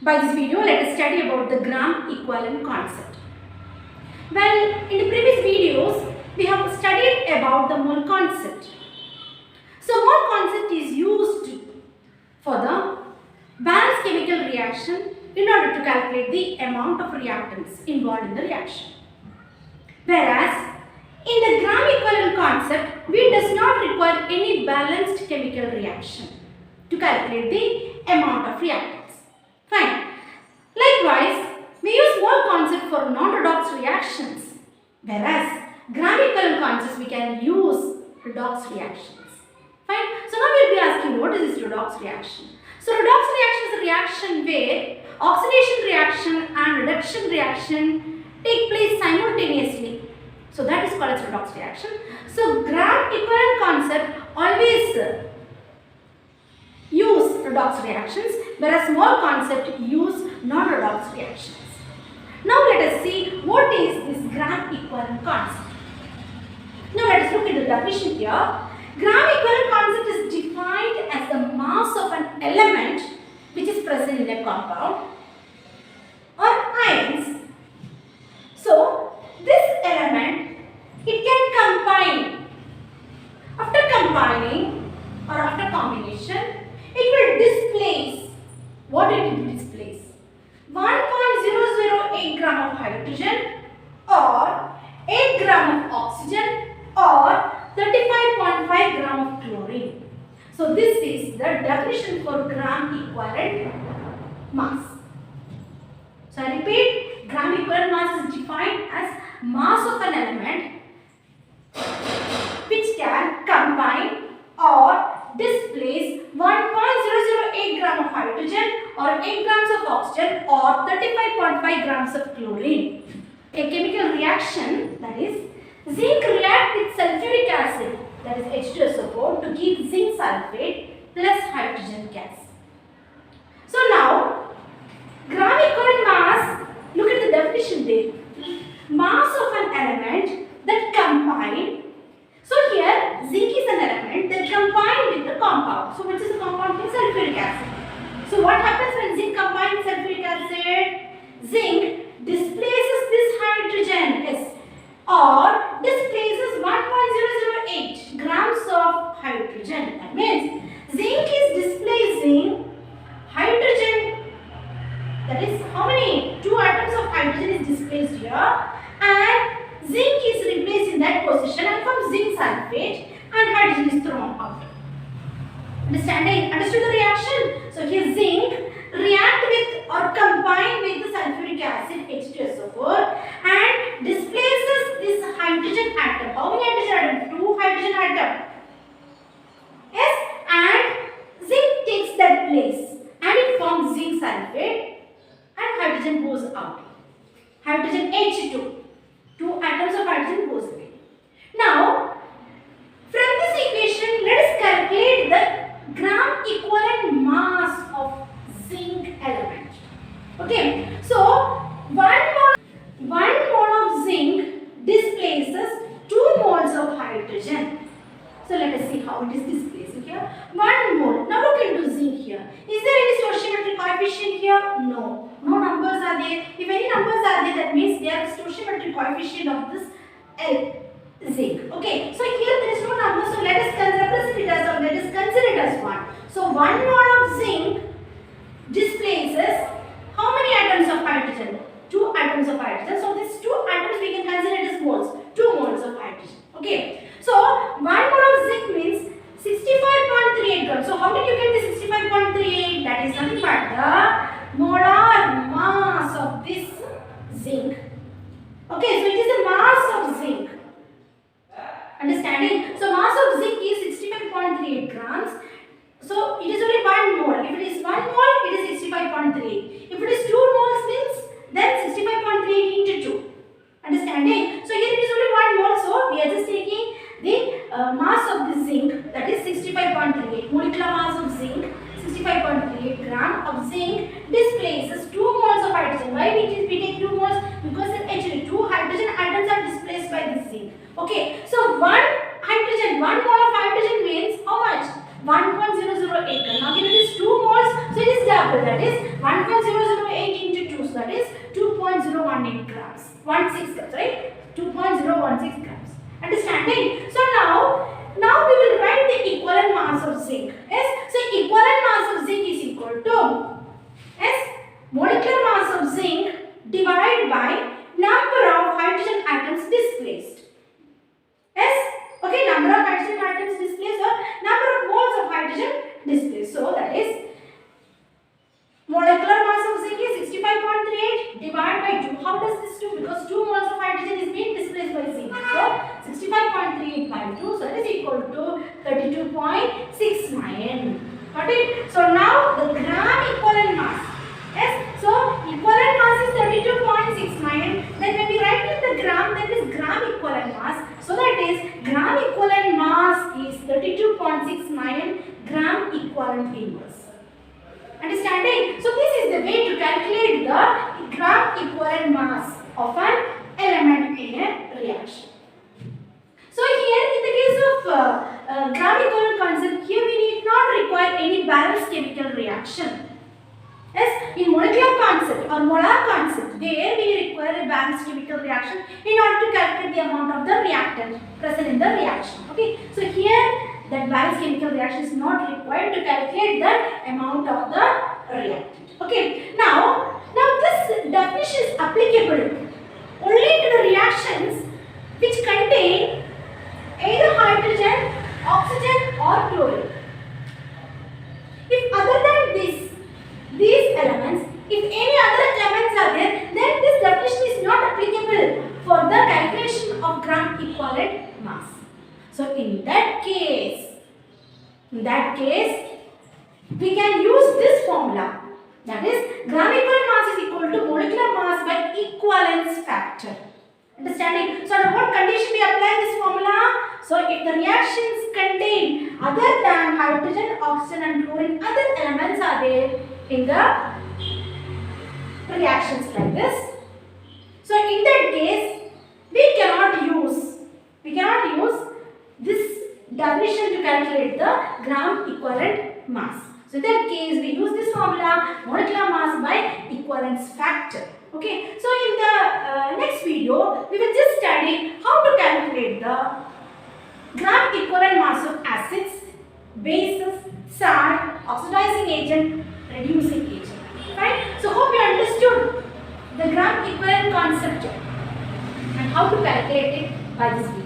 By this video, let us study about the gram equivalent concept. Well, in the previous videos, we have studied about the mole concept. So, mole concept is used for the balanced chemical reaction in order to calculate the amount of reactants involved in the reaction. Whereas, in the gram equivalent concept, we does not require any balanced chemical reaction to calculate the amount of reactants. Fine. Likewise, we use mole concept for non-redox reactions, whereas gram equivalent concepts we can use redox reactions. Fine. So now we will be asking what is this redox reaction. So redox reaction is a reaction where oxidation reaction and reduction reaction take place simultaneously. So that is called as redox reaction. So gram equivalent concept always use redox reactions, whereas mole concept use non-redox reactions. Now let us see what is this gram equivalent concept. Now let us look at the definition here. Gram equivalent concept is defined as the mass of an element which is present in a compound or ions. So this element, it can combine. After combining or after combination, it will displace. What it will displace? 1.008 gram of hydrogen or 8 gram of oxygen or 35.5 gram of chlorine. So this is the definition for gram equivalent mass. So I repeat, gram equivalent mass is defined as mass of an element which can combine or displace 1.008 gram of hydrogen or 8 grams of oxygen or 35.5 grams of chlorine. A chemical reaction, that is, zinc react with sulfuric acid, that is H2SO4, to give zinc sulfate plus hydrogen gas. So now, gram equivalent mass, look at the definition there. Mass of an element that combine. So here, zinc is an element that combine with the compound. So which is the compound? Sulfuric acid. So what happens when zinc combines with sulfuric acid? Zinc displaces this hydrogen S or displaces 1.008 grams of hydrogen. That means zinc is displacing hydrogen. That is how many? 2 atoms of hydrogen is displaced here, and zinc is replaced in that position and from zinc sulfate and hydrogen is thrown out. Understanding? Understood the reaction? So here zinc react with or combine with the sulfuric acid H2SO4 and displaces this hydrogen atom. How many hydrogen atoms? 2 hydrogen atoms. Yes, and zinc takes that place and it forms zinc sulfate and hydrogen goes out. Hydrogen H2. 2 atoms of hydrogen goes away. Now, from this equation, let us calculate the gram equivalent mass of zinc element. Okay, so 1 mole of zinc displaces 2 moles of hydrogen. So let us see how it is displacing here. 1 mole. Now look into zinc here. Is there any stoichiometric coefficient here? No. No numbers are there. If any numbers are there, that means there is stoichiometric coefficient of this zinc. Okay. So here there is no number. So let us represent it as, or let us consider it as 1. So 1 mole of zinc displaces how many atoms of hydrogen? 2 atoms of hydrogen. So these 2 atoms we can consider it as moles. 2 moles of hydrogen. Okay. So 1 mole of zinc means 65.38 grams. So how did you get the 65.38? That is nothing but the molar mass of this zinc. Okay, so it is the mass of zinc. Understanding? So mass of zinc is 65.38 grams. So it is only 1 mole. If it is 1 mole, it is 65.38. If it is 2 moles means then 65.38 into 2. Understanding? So here it is only 1 mole. So we are just taking the mass of the zinc, that is 65.38. Molecular mass of zinc, 65.38 gram of zinc displaces 2 moles of hydrogen. Why we take 2 moles? Because actually 2 hydrogen atoms are displaced by the zinc. Okay, so 1 mole of hydrogen means how much? 1.008. Now given it is 2 moles, so it is double, that is 1.008 grams, right? 2.016 grams. Understanding? So now we will write the equivalent mass of zinc. Yes. So equivalent mass of zinc is equal to molecular mass of zinc divided by number of hydrogen atoms displaced. Yes. Okay. Number of hydrogen atoms displaced or number of moles of hydrogen displaced. So that is molecular mass of zinc is 65.38 divided by 2. How does this do? Because 2 moles of hydrogen is being displaced by zinc. So 65.38 by 2, so that is equal to 32.69. Got it? So now the gram equivalent mass. Yes. So equivalent mass is 32.69. Then when we write in the gram, then this gram equivalent mass. So that is gram equivalent mass is 32.69 gram equivalent inverse. Understanding? So this is the way to calculate the gram equivalent mass of an element in a reaction. So here in the case of gram equivalent concept, here we need not require any balanced chemical reaction. Yes, in molecular concept or molar concept, there we require a balanced chemical reaction in order to calculate the amount of the reactant present in the reaction. Okay, so here that balanced chemical reaction is not required to calculate the amount of the reactant. Okay, now this definition is applicable only to the reactions which contain either hydrogen, oxygen or chlorine. If other than these elements, if any other elements are there, then this definition is not applicable for the calculation of gram equivalent mass. So in that case, we can use this formula. That is, gram equivalent mass is equal to molecular mass by equivalence factor. Understanding? So, under what condition we apply this formula? So, if the reactions contain other than hydrogen, oxygen and chlorine, other elements are there in the reactions like this. So, in that case, we cannot use this definition to calculate the gram equivalent mass. So, in that case, we use this formula molecular mass by equivalence factor. Okay. So, in the next video, we will just study how to calculate the gram equivalent mass of acids, bases, salt, oxidizing agent, reducing agent. Right? So, hope you understood the gram equivalent concept and how to calculate it by this video.